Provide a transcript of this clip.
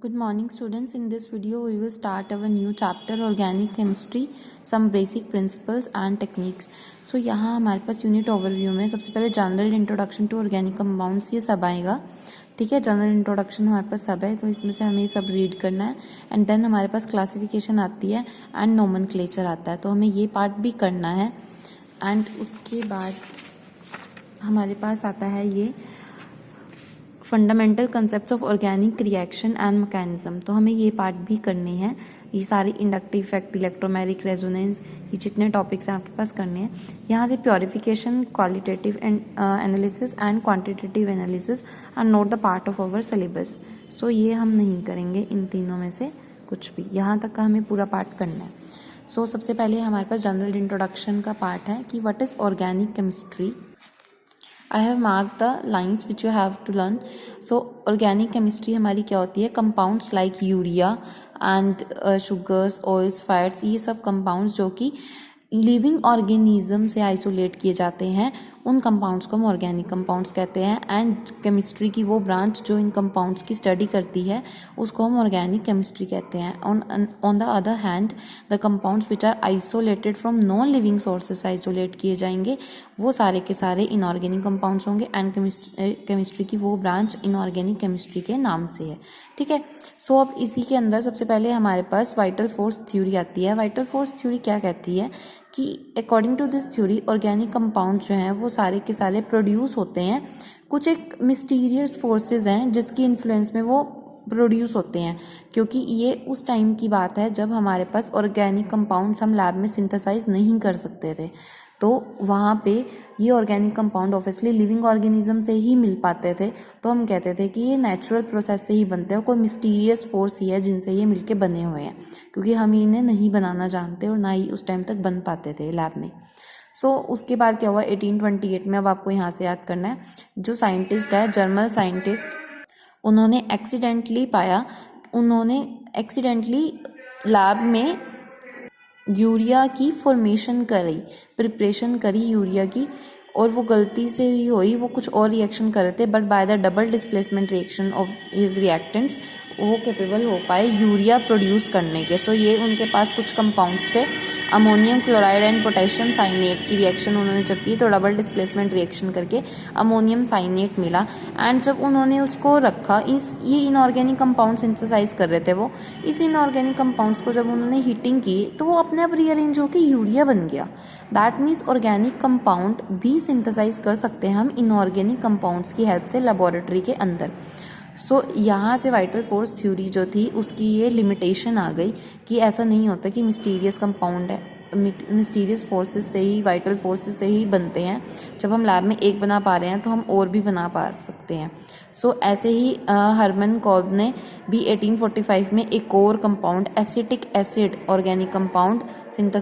Good morning students. In this video we will start our new chapter organic chemistry, some basic principles and techniques. So यहाँ हमारे पास unit overview में सबसे पहले general introduction to organic compounds ये सब आएगा. ठीक है, जनरल इंट्रोडक्शन हमारे पास सब है, तो इसमें से हमें ये सब रीड करना है. एंड देन हमारे पास क्लासिफिकेशन आती है एंड नोमेनक्लेचर आता है, तो हमें ये पार्ट भी करना है. एंड उसके बाद हमारे पास आता है ये fundamental concepts of organic reaction and mechanism, तो हमें ये पार्ट भी करने हैं. ये सारे इंडक्टिव इफेक्ट, इलेक्ट्रोमैग्नेटिक रेजोनेंस, ये जितने टॉपिक्स हैं आपके पास करने हैं. यहाँ से purification, qualitative analysis and quantitative analysis are not the part of our syllabus. So ये हम नहीं करेंगे इन तीनों में से कुछ भी. यहाँ तक का हमें पूरा पार्ट करना है. सो सबसे पहले हमारे पास जनरल इंट्रोडक्शन का पार्ट है कि what is organic chemistry. I have marked the lines which you have to learn. So organic chemistry हमारी क्या होती है? Compounds like urea and sugars, oils, fats, ये सब compounds जो कि लिविंग ऑर्गेनिज्म से आइसोलेट किए जाते हैं, उन कंपाउंड्स को हम ऑर्गेनिक कंपाउंड्स कहते हैं. एंड केमिस्ट्री की वो ब्रांच जो इन कंपाउंड्स की स्टडी करती है उसको हम ऑर्गेनिक केमिस्ट्री कहते हैं. On the other hand the compounds which are isolated from non living sources isolate किए जाएंगे, वो सारे के सारे इनऑर्गेनिक कंपाउंड्स होंगे. एंड केमिस्ट्री की वो ब्रांच इनऑर्गेनिक केमिस्ट्री के नाम से है. ठीक है. सो अब इसी के अंदर सबसे पहले हमारे पास वाइटल फोर्स थ्योरी आती है. वाइटल फोर्स थ्योरी क्या कहती है कि according to this theory organic compound जो हैं वो सारे के सारे प्रोड्यूस होते हैं. कुछ एक मिस्टीरियस फोर्सेस हैं जिसकी इन्फ्लुएंस में वो प्रोड्यूस होते हैं, क्योंकि ये उस टाइम की बात है जब हमारे पास ऑर्गेनिक कंपाउंड्स हम लैब में सिंथेसाइज नहीं कर सकते थे. तो वहाँ पे ये organic compound obviously living organism से ही मिल पाते थे, तो हम कहते थे कि ये नेचुरल प्रोसेस से ही बनते हैं और कोई मिस्टीरियस फोर्स ही है जिनसे ये मिलके बने हुए हैं, क्योंकि हम इन्हें नहीं बनाना जानते और ना ही उस टाइम तक बन पाते थे लैब में. सो उसके बाद क्या हुआ 1828 में, अब आपको यहाँ से याद करना है, जो साइंटिस्ट है जर्मन साइंटिस्ट, उन्होंने एक्सीडेंटली लैब में यूरिया की फॉर्मेशन करी, प्रिपरेशन करी यूरिया की, और वो गलती से ही हुई. वो कुछ और रिएक्शन कर रहे थे, but by the double displacement reaction of his reactants वो कैपेबल हो पाए यूरिया प्रोड्यूस करने के. सो ये उनके पास कुछ कंपाउंड्स थे, ammonium chloride and potassium cyanate की रिएक्शन उन्होंने जब की तो डबल डिस्प्लेसमेंट रिएक्शन करके अमोनियम साइनेट मिला. एंड जब उन्होंने उसको रखा, ये इनऑर्गेनिक कंपाउंड सिंथेसाइज कर रहे थे वो, इस इनऑर्गेनिक कंपाउंड्स को जब उन्होंने हीटिंग की तो वो अपने आप रीअरेंज होकर यूरिया बन गया. दैट मीन्स ऑर्गेनिक कंपाउंड भी सिंथेसाइज कर सकते हैं हम इनऑर्गेनिक कंपाउंड्स की हेल्प से लेबोरेटरी के अंदर. सो यहाँ से वाइटल फोर्स थ्योरी जो थी उसकी ये लिमिटेशन आ गई कि ऐसा नहीं होता कि मिस्टीरियस कंपाउंड है, मिस्टीरियस फोर्सेस से ही, वाइटल फोर्सेस से ही बनते हैं. जब हम लैब में एक बना पा रहे हैं तो हम और भी बना पा सकते हैं. सो ऐसे ही हरमन कॉब ने भी 1845 में एक और compound acetic acid organic compound synthesise